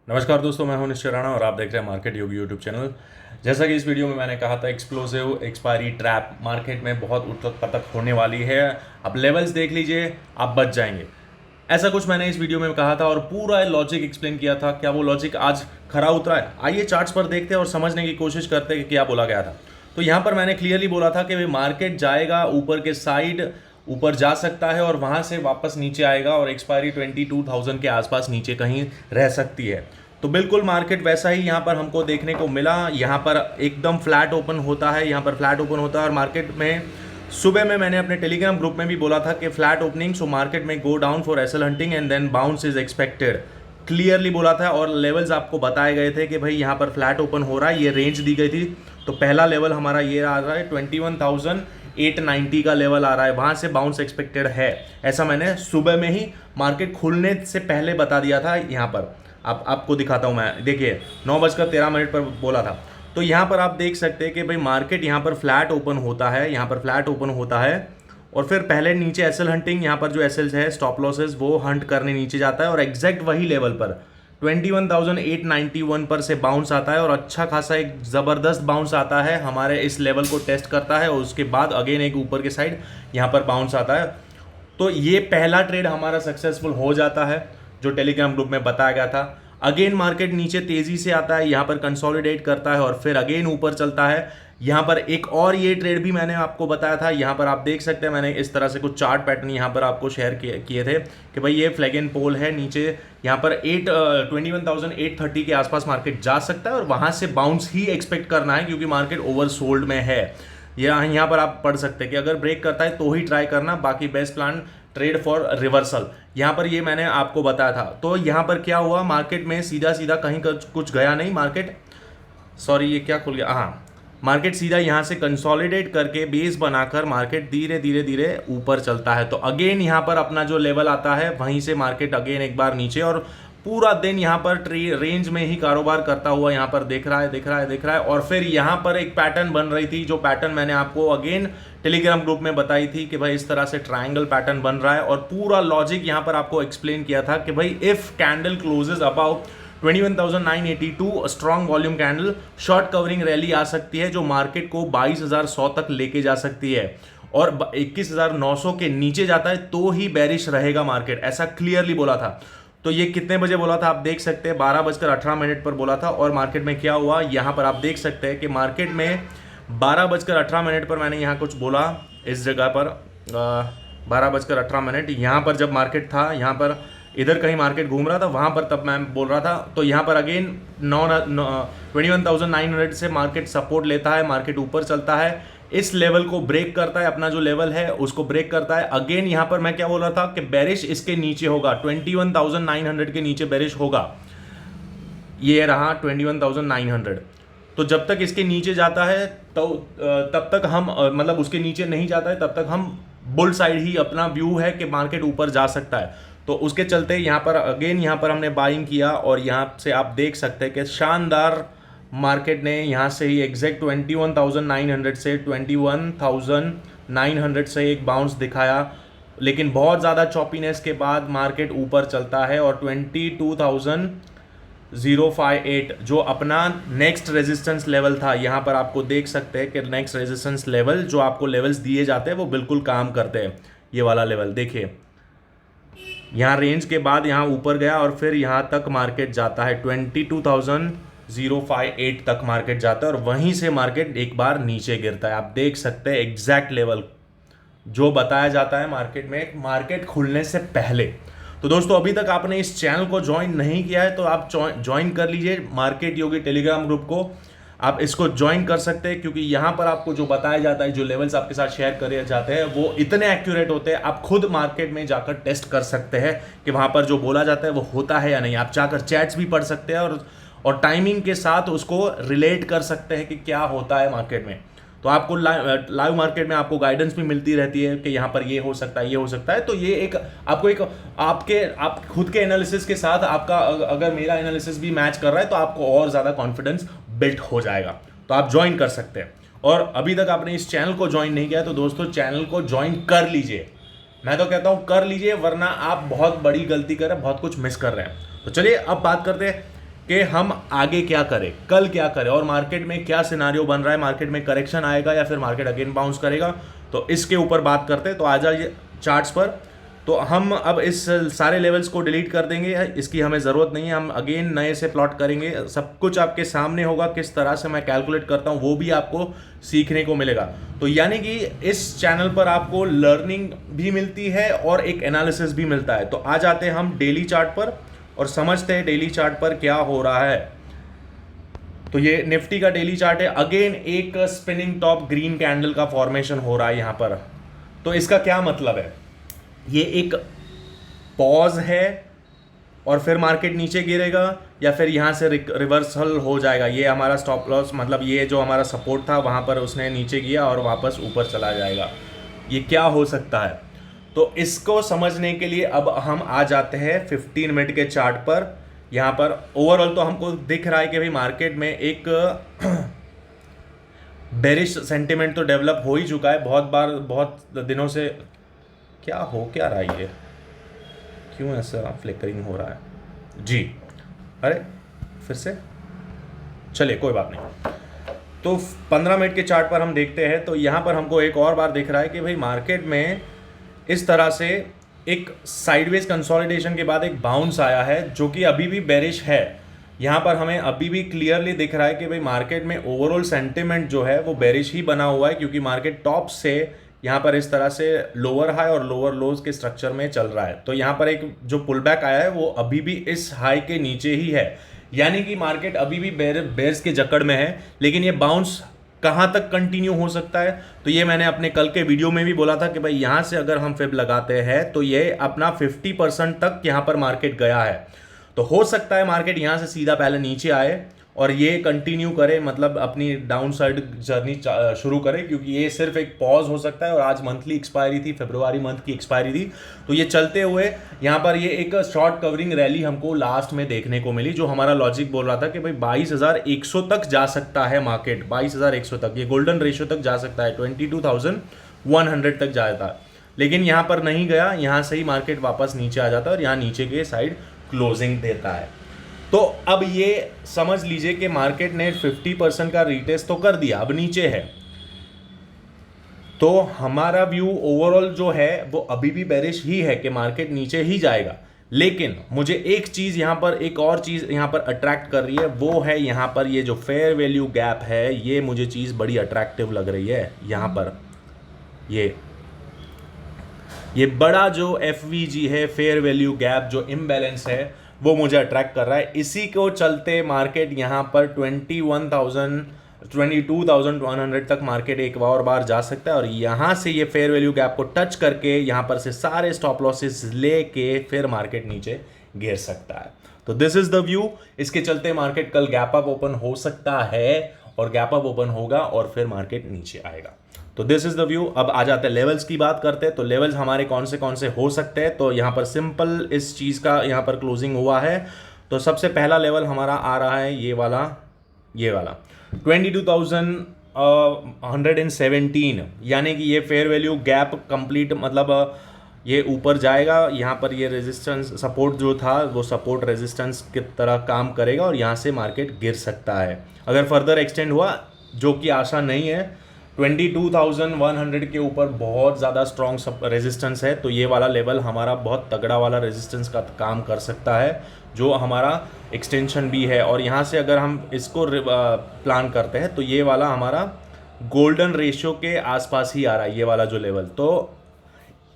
नमस्कार दोस्तों, मैं हूं निश्चय राणा और आप देख रहे हैं मार्केट योगी यूट्यूब चैनल। जैसा कि इस वीडियो में मैंने कहा था, एक्सप्लोसिव एक्सपायरी ट्रैप मार्केट में बहुत उथक पटक होने वाली है। आप लेवल्स देख लीजिए, आप बच जाएंगे। ऐसा कुछ मैंने इस वीडियो में कहा था और पूरा लॉजिक एक्सप्लेन किया था। क्या वो लॉजिक आज खरा उतरा है? आइए चार्ट्स पर देखते हैं और समझने की कोशिश करते हैं कि क्या बोला गया था। तो यहाँ पर मैंने क्लियरली बोला था कि भाई मार्केट जाएगा ऊपर के साइड, ऊपर जा सकता है और वहाँ से वापस नीचे आएगा और एक्सपायरी 22,000 के आसपास नीचे कहीं रह सकती है। तो बिल्कुल मार्केट वैसा ही यहाँ पर हमको देखने को मिला। यहाँ पर एकदम फ्लैट ओपन होता है, यहाँ पर फ्लैट ओपन होता है और मार्केट में सुबह में मैंने अपने टेलीग्राम ग्रुप में भी बोला था कि फ्लैट ओपनिंग, सो मार्केट में go down for SL hunting and then bounce is expected. Clearly बोला था और लेवल्स आपको बताए गए थे कि भाई यहाँ पर फ्लैट ओपन हो रहा है, ये रेंज दी गई थी। तो पहला लेवल हमारा ये आ रहा है 21,890 का लेवल आ रहा है, वहाँ से बाउंस एक्सपेक्टेड है। ऐसा मैंने सुबह में ही मार्केट खुलने से पहले बता दिया था। यहाँ पर आपको दिखाता हूँ मैं, देखिए 9:13 पर बोला था। तो यहाँ पर आप देख सकते हैं कि भाई मार्केट यहाँ पर फ्लैट ओपन होता है, यहाँ पर फ्लैट ओपन होता है और फिर पहले नीचे एसएल हंटिंग, यहाँ पर जो एसएल है स्टॉप लॉसेस वो हंट करने नीचे जाता है और एग्जैक्ट वही लेवल पर 21,891 पर से बाउंस आता है और अच्छा खासा एक ज़बरदस्त बाउंस आता है, हमारे इस लेवल को टेस्ट करता है और उसके बाद अगेन एक ऊपर के साइड यहाँ पर बाउंस आता है। तो ये पहला ट्रेड हमारा सक्सेसफुल हो जाता है जो टेलीग्राम ग्रुप में बताया गया था। अगेन मार्केट नीचे तेजी से आता है, यहाँ पर कंसोलिडेट करता है और फिर अगेन ऊपर चलता है। यहाँ पर एक और ये ट्रेड भी मैंने आपको बताया था। यहाँ पर आप देख सकते हैं, मैंने इस तरह से कुछ चार्ट पैटर्न यहाँ पर आपको शेयर किए थे कि भाई ये फ्लैग एंड पोल है, नीचे यहाँ पर 21,830 के आसपास मार्केट जा सकता है और वहाँ से बाउंस ही एक्सपेक्ट करना है क्योंकि मार्केट ओवरसोल्ड में है। यहाँ पर आप पढ़ सकते हैं कि अगर ब्रेक करता है तो ही ट्राई करना, बाकी best plan trade for reversal. यहाँ पर ये मैंने आपको बताया था। तो यहाँ पर क्या हुआ, मार्केट में सीधा सीधा कहीं कुछ गया नहीं मार्केट, सॉरी ये क्या खुल गया, हाँ, मार्केट सीधा यहाँ से कंसोलिडेट करके बेस बनाकर मार्केट धीरे धीरे धीरे ऊपर चलता है। तो अगेन यहाँ पर अपना जो लेवल आता है वहीं से मार्केट अगेन एक बार नीचे और पूरा दिन यहाँ पर रेंज में ही कारोबार करता हुआ यहाँ पर दिख रहा है। और फिर यहाँ पर एक पैटर्न बन रही थी, जो पैटर्न मैंने आपको अगेन टेलीग्राम ग्रुप में बताई थी कि भाई इस तरह से ट्रायंगल पैटर्न बन रहा है और पूरा लॉजिक यहाँ पर आपको एक्सप्लेन किया था कि भाई if candle closes about 21,982 strong volume candle, short covering rally आ सकती है जो मार्केट को 22,100 तक लेके जा सकती है और 21,900 के नीचे जाता है तो ही बेरिश रहेगा मार्केट, ऐसा क्लियरली बोला था। तो ये कितने बजे बोला था आप देख सकते हैं, 12:18 पर बोला था और मार्केट में क्या हुआ यहाँ पर आप देख सकते हैं कि मार्केट में 12:18 पर मैंने यहाँ कुछ बोला, इस जगह पर 12:18 यहाँ पर जब मार्केट था, यहाँ पर इधर कहीं मार्केट घूम रहा था, वहाँ पर तब मैं बोल रहा था। तो यहाँ पर अगेन 21,900 से मार्केट सपोर्ट लेता है, मार्केट ऊपर चलता है, इस लेवल को ब्रेक करता है, अपना जो लेवल है उसको ब्रेक करता है। अगेन यहाँ पर मैं क्या बोल रहा था कि बेरिश इसके नीचे होगा, 21,900 के नीचे बेरिश होगा, ये रहा 21,900। तो जब तक इसके नीचे जाता है तो तब तक हम मतलब उसके नीचे नहीं जाता है तब तक हम बुल साइड ही अपना व्यू है कि मार्केट ऊपर जा सकता है। तो उसके चलते यहाँ पर अगेन यहाँ पर हमने बाइंग किया और यहाँ से आप देख सकते हैं कि शानदार मार्केट ने यहाँ से ही एग्जैक्ट 21,900 से 21,900 से एक बाउंस दिखाया, लेकिन बहुत ज़्यादा चॉपीनेस के बाद मार्केट ऊपर चलता है और 22,058 जो अपना नेक्स्ट रेजिस्टेंस लेवल था, यहाँ पर आपको देख सकते हैं कि नेक्स्ट रेजिस्टेंस लेवल जो आपको लेवल्स दिए जाते हैं वो बिल्कुल काम करते हैं। ये वाला लेवल देखिए, यहाँ रेंज के बाद यहाँ ऊपर गया और फिर यहाँ तक मार्केट जाता है, 22,058 तक मार्केट जाता है और वहीं से मार्केट एक बार नीचे गिरता है। आप देख सकते हैं एग्जैक्ट लेवल जो बताया जाता है मार्केट में मार्केट खुलने से पहले। तो दोस्तों अभी तक आपने इस चैनल को ज्वाइन नहीं किया है तो आप ज्वाइन कर लीजिए मार्केट योगी टेलीग्राम ग्रुप को, आप इसको ज्वाइन कर सकते हैं क्योंकि यहाँ पर आपको जो बताया जाता है, जो लेवल्स आपके साथ शेयर करे जाते हैं वो इतने एक्यूरेट होते हैं, आप खुद मार्केट में जाकर टेस्ट कर सकते हैं कि वहाँ पर जो बोला जाता है वो होता है या नहीं। आप जाकर चैट्स भी पढ़ सकते हैं और टाइमिंग के साथ उसको रिलेट कर सकते हैं कि क्या होता है मार्केट में। तो आपको लाइव मार्केट में आपको गाइडेंस भी मिलती रहती है कि यहाँ पर ये हो सकता है, ये हो सकता है। तो ये एक आपको एक आप खुद के एनालिसिस के साथ आपका अगर मेरा एनालिसिस भी मैच कर रहा है तो आपको और ज़्यादा कॉन्फिडेंस बिल्ट हो जाएगा। तो आप ज्वाइन कर सकते हैं और अभी तक आपने इस चैनल को ज्वाइन नहीं किया तो दोस्तों चैनल को ज्वाइन कर लीजिए। मैं तो कहता हूँ कर लीजिए, वरना आप बहुत बड़ी गलती कर रहे हैं, बहुत कुछ मिस कर रहे हैं। तो चलिए अब बात करते हैं कि हम आगे क्या करें, कल क्या करें, और मार्केट में क्या सिनारियो बन रहा है, मार्केट में करेक्शन आएगा या फिर मार्केट अगेन बाउंस करेगा। तो इसके ऊपर बात करते हैं। तो आ जाइए चार्ट्स पर। तो हम अब इस सारे लेवल्स को डिलीट कर देंगे, इसकी हमें ज़रूरत नहीं है। हम अगेन नए से प्लॉट करेंगे, सब कुछ आपके सामने होगा, किस तरह से मैं कैलकुलेट करता हूँ वो भी आपको सीखने को मिलेगा। तो यानी कि इस चैनल पर आपको लर्निंग भी मिलती है और एक एनालिसिस भी मिलता है। तो आ जाते हैं हम डेली चार्ट पर और समझते हैं डेली चार्ट पर क्या हो रहा है। तो ये निफ्टी का डेली चार्ट है। अगेन एक स्पिनिंग टॉप ग्रीन कैंडल का फॉर्मेशन हो रहा है यहाँ पर। तो इसका क्या मतलब है, ये एक पॉज है और फिर मार्केट नीचे गिरेगा या फिर यहाँ से रिवर्सल हो जाएगा। ये हमारा स्टॉप लॉस, मतलब ये जो हमारा सपोर्ट था वहाँ पर उसने नीचे किया और वापस ऊपर चला जाएगा। ये क्या हो सकता है, तो इसको समझने के लिए अब हम आ जाते हैं 15 मिनट के चार्ट पर। यहाँ पर ओवरऑल तो हमको दिख रहा है कि भाई मार्केट में एक बेरिश सेंटिमेंट तो डेवलप हो ही चुका है बहुत बार, बहुत दिनों से। क्या रहा है ये, क्यों ऐसा फ्लिकरिंग हो रहा है जी, अरे फिर से, चलिए कोई बात नहीं। तो 15 मिनट के चार्ट पर हम देखते हैं। तो यहाँ पर हमको एक और बार दिख रहा है कि भाई मार्केट में इस तरह से एक साइडवेज कंसोलिडेशन के बाद एक बाउंस आया है जो कि अभी भी बेरिश है। यहाँ पर हमें अभी भी क्लियरली दिख रहा है कि भाई मार्केट में ओवरऑल सेंटिमेंट जो है वो बेरिश ही बना हुआ है, क्योंकि मार्केट टॉप से यहाँ पर इस तरह से लोअर हाई और लोअर लोज के स्ट्रक्चर में चल रहा है। तो यहाँ पर एक जो पुल बैक आया है वो अभी भी इस हाई के नीचे ही है, यानी कि मार्केट अभी भी बेयर्स के जकड़ में है। लेकिन ये बाउंस कहाँ तक कंटिन्यू हो सकता है, तो ये मैंने अपने कल के वीडियो में भी बोला था कि भाई यहाँ से अगर हम फिब लगाते हैं तो ये अपना 50% तक यहाँ पर मार्केट गया है। तो हो सकता है मार्केट यहाँ से सीधा पहले नीचे आए और ये कंटिन्यू करे, मतलब अपनी डाउन साइड जर्नी शुरू करे, क्योंकि ये सिर्फ एक पॉज हो सकता है। और आज मंथली एक्सपायरी थी, फरवरी मंथ की एक्सपायरी थी। तो ये चलते हुए यहाँ पर ये एक शॉर्ट कवरिंग रैली हमको लास्ट में देखने को मिली, जो हमारा लॉजिक बोल रहा था कि भाई 22,100 तक जा सकता है मार्केट, 22,100 तक, ये गोल्डन रेशियो तक जा सकता है, 22,100 तक जाता है। लेकिन यहाँ पर नहीं गया, यहाँ से ही मार्केट वापस नीचे आ जाता है और यहाँ नीचे के साइड क्लोजिंग देता है। तो अब ये समझ लीजिए कि मार्केट ने 50% का रीटेस्ट तो कर दिया, अब नीचे है। तो हमारा व्यू ओवरऑल जो है वो अभी भी बेरिश ही है कि मार्केट नीचे ही जाएगा। लेकिन मुझे एक चीज यहां पर, एक और चीज यहां पर अट्रैक्ट कर रही है, वो है यहां पर ये जो फेयर वैल्यू गैप है, ये मुझे चीज बड़ी अट्रैक्टिव लग रही है। यहां पर ये बड़ा जो FVG है, फेयर वैल्यू गैप जो इम्बैलेंस है, वो मुझे अट्रैक्ट कर रहा है। इसी को चलते मार्केट यहाँ पर 22,100 तक मार्केट एक और बार जा सकता है और यहाँ से ये फेयर वैल्यू गैप को टच करके यहाँ पर से सारे स्टॉप लॉसेस लेके फिर मार्केट नीचे गिर सकता है। तो दिस इज द व्यू। इसके चलते मार्केट कल गैप अप ओपन हो सकता है और गैप अप ओपन होगा और फिर मार्केट नीचे आएगा। तो दिस इज द व्यू। अब आ जाते हैं लेवल्स की बात करते हैं। तो लेवल्स हमारे कौन से हो सकते हैं, तो यहाँ पर सिंपल इस चीज़ का यहाँ पर क्लोजिंग हुआ है। तो सबसे पहला लेवल हमारा आ रहा है ये वाला 22,117, यानी कि ये फेयर वैल्यू गैप कंप्लीट, मतलब ये ऊपर जाएगा। यहाँ पर ये रेजिस्टेंस सपोर्ट जो था वो सपोर्ट रेजिस्टेंस की तरह काम करेगा और यहाँ से मार्केट गिर सकता है अगर फर्दर एक्सटेंड हुआ, जो कि आशा नहीं है। 22,100 के ऊपर बहुत ज़्यादा स्ट्रॉन्ग रेजिस्टेंस है, तो ये वाला लेवल हमारा बहुत तगड़ा वाला रेजिस्टेंस का काम कर सकता है, जो हमारा एक्सटेंशन भी है। और यहाँ से अगर हम इसको प्लान करते हैं तो ये वाला हमारा गोल्डन रेशियो के आसपास ही आ रहा है, ये वाला जो लेवल। तो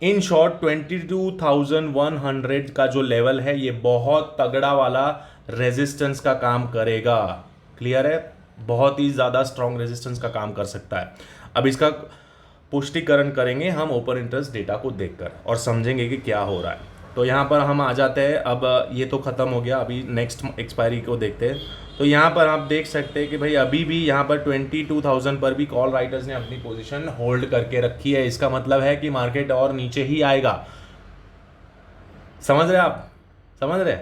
इन शॉर्ट 22,100 का जो लेवल है ये बहुत तगड़ा वाला रेजिस्टेंस का काम करेगा। क्लियर है, बहुत ही ज़्यादा स्ट्रॉन्ग रेजिस्टेंस का काम कर सकता है। अब इसका पुष्टिकरण करेंगे हम ओपन इंटरेस्ट डेटा को देखकर और समझेंगे कि क्या हो रहा है। तो यहाँ पर हम आ जाते हैं। अब ये तो ख़त्म हो गया, अभी नेक्स्ट एक्सपायरी को देखते हैं। तो यहाँ पर आप देख सकते हैं कि भाई अभी भी यहाँ पर 22,000 पर भी कॉल राइटर्स ने अपनी पोजीशन होल्ड करके रखी है। इसका मतलब है कि मार्केट और नीचे ही आएगा। समझ रहे आप, समझ रहे?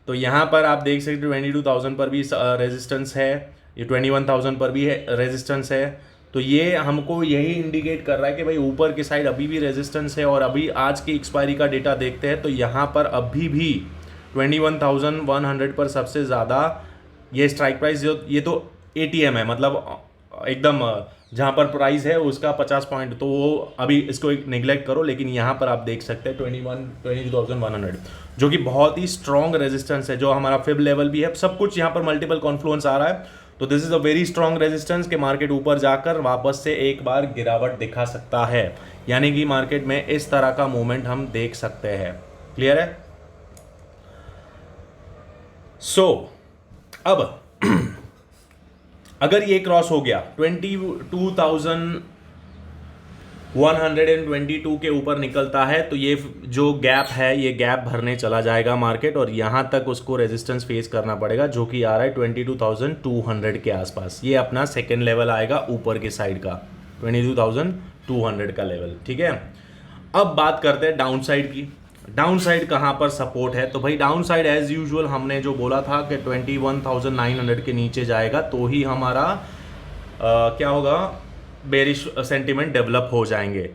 तो यहाँ पर आप देख सकते हो 22,000 पर भी रेजिस्टेंस है, ये 21,000 पर भी है रेजिस्टेंस है। तो ये हमको यही इंडिकेट कर रहा है कि भाई ऊपर की साइड अभी भी रेजिस्टेंस है। और अभी आज की एक्सपायरी का डेटा देखते हैं तो यहाँ पर अभी भी 21,100 पर सबसे ज़्यादा ये स्ट्राइक प्राइस जो ये तो ATM है, मतलब एकदम जहाँ पर प्राइस है उसका 50 पॉइंट, तो वो अभी इसको एक निगलेक्ट करो, लेकिन यहाँ पर आप देख सकते हैं 22,100 जो कि बहुत ही स्ट्रॉन्ग रेजिस्टेंस है, जो हमारा फिब लेवल भी है, सब कुछ यहाँ पर मल्टीपल कॉन्फ्लुएंस आ रहा है। तो this is a very strong resistance के मार्केट ऊपर जाकर वापस से एक बार गिरावट दिखा सकता है, यानी कि मार्केट में इस तरह का मूवमेंट हम देख सकते हैं। क्लियर है? सो अब अगर ये क्रॉस हो गया 22,122 के ऊपर निकलता है, तो ये जो गैप है ये गैप भरने चला जाएगा मार्केट, और यहां तक उसको रेजिस्टेंस फेस करना पड़ेगा, जो कि आ रहा है 22,200 के आसपास। ये अपना सेकेंड लेवल आएगा ऊपर के साइड का, 22,200 का लेवल। ठीक है, अब बात करते हैं डाउन साइड की। डाउन साइड कहाँ पर सपोर्ट है? तो भाई डाउन साइड एज यूजुअल हमने जो बोला था कि 21,900 के नीचे जाएगा तो ही हमारा क्या होगा, बेरिश सेंटिमेंट डेवलप हो जाएंगे।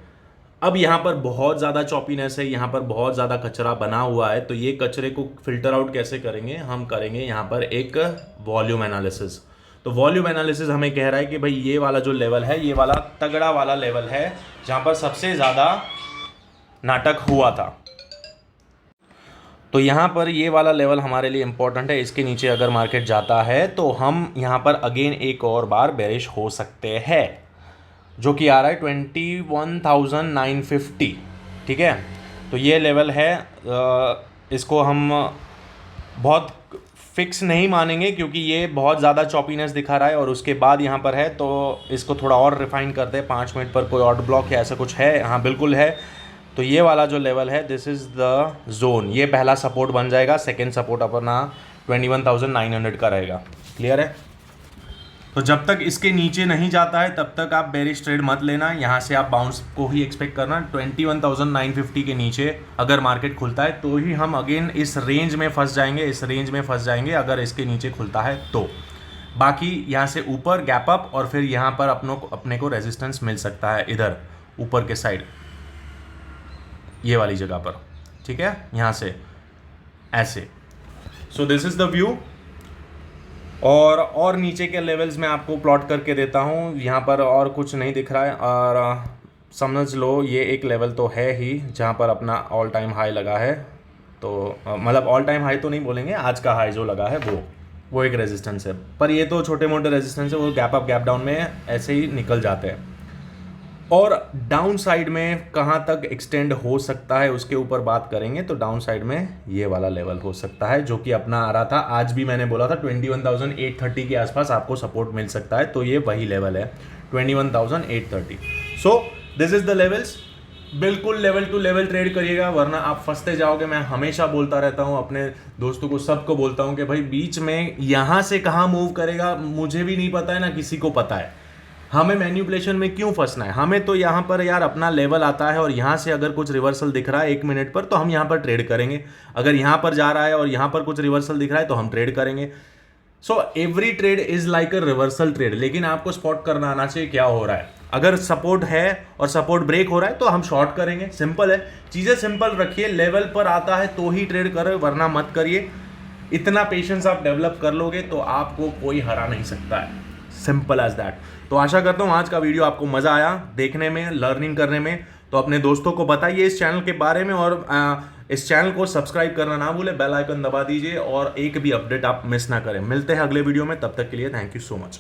अब यहाँ पर बहुत ज़्यादा चॉपीनेस है, यहाँ पर बहुत ज़्यादा कचरा बना हुआ है, तो ये कचरे को फिल्टर आउट कैसे करेंगे? हम करेंगे यहाँ पर एक वॉल्यूम एनालिसिस। तो वॉल्यूम एनालिसिस हमें कह रहा है कि भाई ये वाला जो लेवल है, ये वाला तगड़ा वाला लेवल है जहाँ पर सबसे ज़्यादा नाटक हुआ था। तो यहाँ पर ये वाला लेवल हमारे लिए इम्पोर्टेंट है। इसके नीचे अगर मार्केट जाता है तो हम यहाँ पर अगेन एक और बार बेरिश हो सकते हैं, जो कि आ रहा है 21,950। ठीक है, तो ये लेवल है, इसको हम बहुत फिक्स नहीं मानेंगे क्योंकि ये बहुत ज़्यादा चॉपीनेस दिखा रहा है, और उसके बाद यहाँ पर है, तो इसको थोड़ा और रिफाइन करते हैं। 5 मिनट पर कोई ऑर्डर ब्लॉक या ऐसा कुछ है? हाँ बिल्कुल है। तो ये वाला जो लेवल है, दिस इज़ द जोन, ये पहला सपोर्ट बन जाएगा। सेकेंड सपोर्ट अपना 21,900 का रहेगा। क्लियर है? तो जब तक इसके नीचे नहीं जाता है तब तक आप बेरिश ट्रेड मत लेना, यहाँ से आप बाउंस को ही एक्सपेक्ट करना। 21,950 के नीचे अगर मार्केट खुलता है तो ही हम अगेन इस रेंज में फंस जाएंगे, इस रेंज में फंस जाएंगे अगर इसके नीचे खुलता है तो। बाकी यहाँ से ऊपर गैप अप, और फिर यहाँ पर अपने को रेजिस्टेंस मिल सकता है इधर ऊपर के साइड, ये वाली जगह पर। ठीक है, यहाँ से ऐसे। So this is the view, और नीचे के लेवल्स में आपको प्लॉट करके देता हूँ। यहाँ पर और कुछ नहीं दिख रहा है, और समझ लो ये एक लेवल तो है ही जहाँ पर अपना ऑल टाइम हाई लगा है। तो मतलब ऑल टाइम हाई तो नहीं बोलेंगे, आज का हाई जो लगा है वो एक रेजिस्टेंस है, पर ये तो छोटे मोटे रेजिस्टेंस है, वो गैप अप गैप डाउन में ऐसे ही निकल जाते हैं। और डाउन साइड में कहाँ तक एक्सटेंड हो सकता है उसके ऊपर बात करेंगे। तो डाउन साइड में ये वाला लेवल हो सकता है, जो कि अपना आ रहा था, आज भी मैंने बोला था 21,830 के आसपास आपको सपोर्ट मिल सकता है। तो ये वही लेवल है 21,830। So this is the levels. बिल्कुल लेवल टू लेवल ट्रेड करिएगा, वरना आप फंसते जाओगे। मैं हमेशा बोलता रहता हूँ अपने दोस्तों को, सबको बोलता हूँ कि भाई बीच में यहाँ से कहाँ मूव करेगा मुझे भी नहीं पता है, ना किसी को पता है। हमें मैन्युपुलेशन में क्यों फंसना है? हमें तो यहाँ पर यार अपना लेवल आता है, और यहाँ से अगर कुछ रिवर्सल दिख रहा है 1 मिनट पर तो हम यहाँ पर ट्रेड करेंगे। अगर यहाँ पर जा रहा है और यहाँ पर कुछ रिवर्सल दिख रहा है तो हम ट्रेड करेंगे। So every trade is like a reversal trade, लेकिन आपको स्पॉट करना आना चाहिए क्या हो रहा है। अगर सपोर्ट है और सपोर्ट ब्रेक हो रहा है तो हम शॉर्ट करेंगे, सिंपल है। चीज़ें सिंपल रखिए, लेवल पर आता है तो ही ट्रेड करो, वरना मत करिए। इतना पेशेंस आप डेवलप कर लोगे तो आपको कोई हरा नहीं सकता है, सिंपल एज दैट। तो आशा करता हूँ आज का वीडियो आपको मज़ा आया देखने में, लर्निंग करने में। तो अपने दोस्तों को बताइए इस चैनल के बारे में, और इस चैनल को सब्सक्राइब करना ना भूले, बेल आइकन दबा दीजिए, और एक भी अपडेट आप मिस ना करें। मिलते हैं अगले वीडियो में, तब तक के लिए थैंक यू सो मच।